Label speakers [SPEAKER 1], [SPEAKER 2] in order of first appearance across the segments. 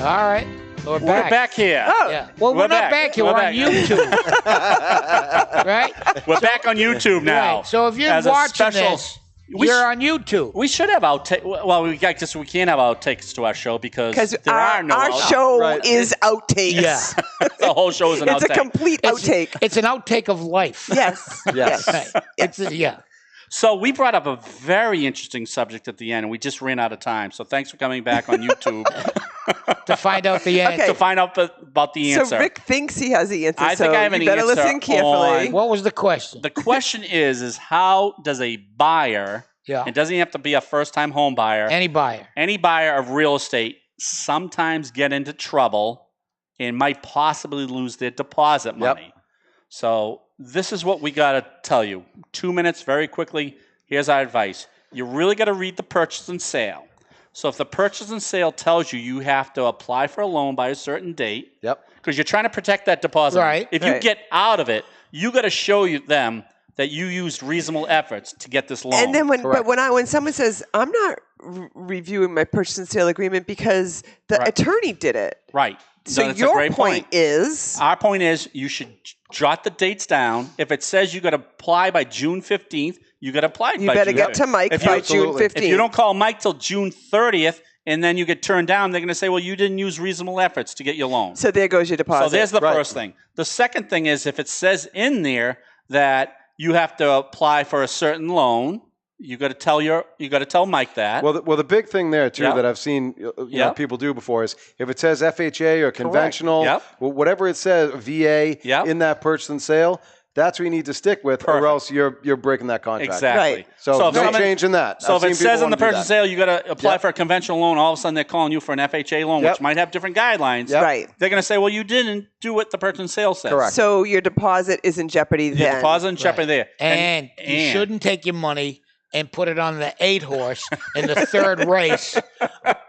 [SPEAKER 1] All right. We're back
[SPEAKER 2] here.
[SPEAKER 3] Oh.
[SPEAKER 1] Yeah. Well, we're not back here. We're on YouTube. Right?
[SPEAKER 2] We're back on YouTube now.
[SPEAKER 1] Right. So if you're watching this, you're on YouTube.
[SPEAKER 2] We should have outtakes. Well, we can't have outtakes to our show because there are no
[SPEAKER 3] our show is outtakes.
[SPEAKER 1] Yeah.
[SPEAKER 2] The whole show is an outtake.
[SPEAKER 3] It's a complete outtake.
[SPEAKER 1] It's an outtake of life.
[SPEAKER 3] Yes.
[SPEAKER 1] Yes. Right.
[SPEAKER 2] So we brought up a very interesting subject at the end, and we just ran out of time. So thanks for coming back on YouTube
[SPEAKER 1] to find out the answer.
[SPEAKER 3] Okay.
[SPEAKER 2] To find out about the answer.
[SPEAKER 3] So Rick thinks he has the answer.
[SPEAKER 2] I think I have an
[SPEAKER 3] you better
[SPEAKER 2] answer
[SPEAKER 3] listen carefully.
[SPEAKER 1] What was the question?
[SPEAKER 2] The question is how does a buyer, it doesn't have to be a first-time home buyer, any buyer of real estate sometimes get into trouble and might possibly lose their deposit money. Yep. So this is what we got to tell you. 2 minutes, very quickly. Here's our advice. You really got to read the purchase and sale. So if the purchase and sale tells you have to apply for a loan by a certain date, because you're trying to protect that deposit.
[SPEAKER 1] Right.
[SPEAKER 2] If you get out of it, you got to show them that you used reasonable efforts to get this loan.
[SPEAKER 3] And then when someone says, I'm not reviewing my purchase and sale agreement because the attorney did it.
[SPEAKER 2] Right.
[SPEAKER 3] So your point is?
[SPEAKER 2] Our point is you should jot the dates down. If it says you got to apply by June 15th, you got to apply by June 15th.
[SPEAKER 3] You better get to Mike by June 15th.
[SPEAKER 2] If you don't call Mike till June 30th and then you get turned down, they're going to say, well, you didn't use reasonable efforts to get your loan.
[SPEAKER 3] So there goes your deposit.
[SPEAKER 2] So there's the first thing. The second thing is if it says in there that you have to apply for a certain loan, you got to tell Mike that.
[SPEAKER 4] Well, the big thing there too that I've seen people do before is if it says FHA or conventional, whatever it says, VA in that purchase and sale, that's what you need to stick with, or else you're breaking that contract.
[SPEAKER 2] Exactly.
[SPEAKER 4] Right. So no change in that.
[SPEAKER 2] So if it says in the purchase and sale you got to apply for a conventional loan, all of a sudden they're calling you for an FHA loan, which might have different guidelines.
[SPEAKER 3] Right.
[SPEAKER 2] They're going to say, well, you didn't do what the purchase and sale says.
[SPEAKER 4] Correct.
[SPEAKER 3] So your deposit is in jeopardy then.
[SPEAKER 2] Your deposit in jeopardy there.
[SPEAKER 1] And you shouldn't take your money and put it on the 8-horse in the third race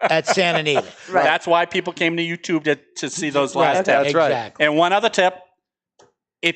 [SPEAKER 1] at Santa Anita.
[SPEAKER 3] Right.
[SPEAKER 2] That's why people came to YouTube to see those last tips.
[SPEAKER 4] That's right.
[SPEAKER 1] Exactly.
[SPEAKER 2] And one other tip, if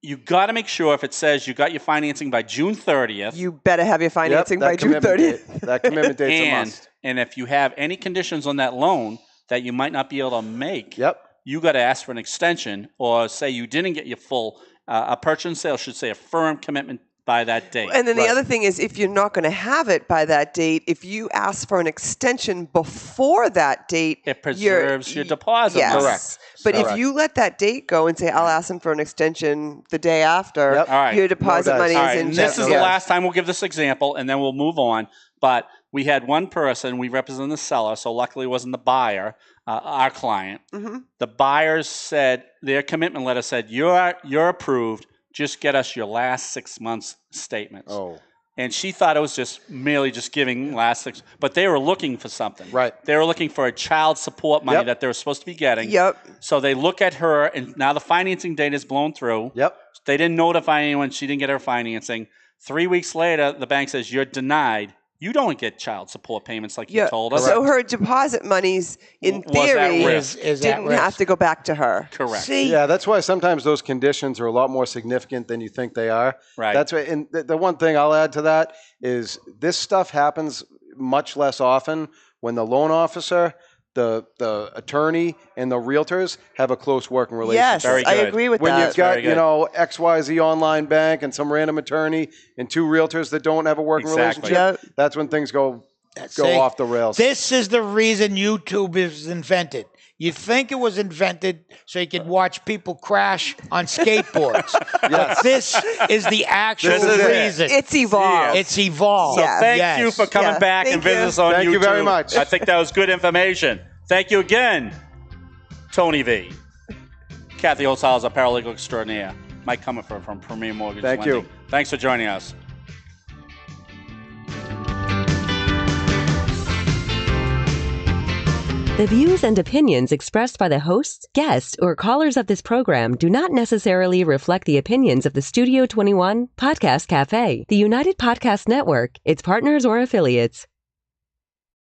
[SPEAKER 2] you got to make sure if it says you got your financing by June 30th.
[SPEAKER 3] You better have your financing by June 30th.
[SPEAKER 4] That commitment date's a must.
[SPEAKER 2] And if you have any conditions on that loan that you might not be able to make, you got to ask for an extension or say you didn't get your full, a purchase and sale should say a firm commitment by that date.
[SPEAKER 3] And then the other thing is if you're not going to have it by that date, if you ask for an extension before that date,
[SPEAKER 2] it preserves your deposit.
[SPEAKER 3] Yes.
[SPEAKER 4] Correct.
[SPEAKER 3] But if you let that date go and say, I'll ask them for an extension the day after, your deposit money is in
[SPEAKER 2] This is the last time we'll give this example, and then we'll move on. But we had one person, we represent the seller, so luckily it wasn't the buyer, our client. Mm-hmm. The buyers said, their commitment letter said, you're approved. Just get us your last 6 months statements.
[SPEAKER 4] Oh.
[SPEAKER 2] And she thought it was just merely just giving last 6, but they were looking for something.
[SPEAKER 4] Right.
[SPEAKER 2] They were looking for a child support money that they were supposed to be getting.
[SPEAKER 3] Yep.
[SPEAKER 2] So they look at her, and now the financing date is blown through.
[SPEAKER 4] Yep.
[SPEAKER 2] They didn't notify anyone. She didn't get her financing. 3 weeks later, the bank says, you're denied. You don't get child support payments like you told us.
[SPEAKER 3] So her deposit monies, in theory, didn't have to go back to her.
[SPEAKER 2] Correct.
[SPEAKER 1] See?
[SPEAKER 4] Yeah, that's why sometimes those conditions are a lot more significant than you think they are.
[SPEAKER 2] Right.
[SPEAKER 4] That's why, and the one thing I'll add to that is this stuff happens much less often when the loan officer, the attorney, and the realtors have a close working relationship.
[SPEAKER 3] Yes, I agree with
[SPEAKER 4] when
[SPEAKER 3] that.
[SPEAKER 4] you've got, XYZ online bank and some random attorney and two realtors that don't have a working relationship, that's when things go off the rails.
[SPEAKER 1] This is the reason YouTube is invented. You think it was invented so you could watch people crash on skateboards. But this is the actual reason.
[SPEAKER 3] It's evolved.
[SPEAKER 1] It's evolved.
[SPEAKER 2] So thank you for coming back and visiting us on YouTube.
[SPEAKER 4] Thank you very much.
[SPEAKER 2] I think that was good information. Thank you again, Tony V. Kathy Osals, a paralegal extraordinaire. Mike Comerford from Premier Mortgage
[SPEAKER 4] Thank
[SPEAKER 2] Lending.
[SPEAKER 4] you.
[SPEAKER 2] Thanks for joining us.
[SPEAKER 5] The views and opinions expressed by the hosts, guests, or callers of this program do not necessarily reflect the opinions of the Studio 21 Podcast Cafe, the United Podcast Network, its partners, or affiliates.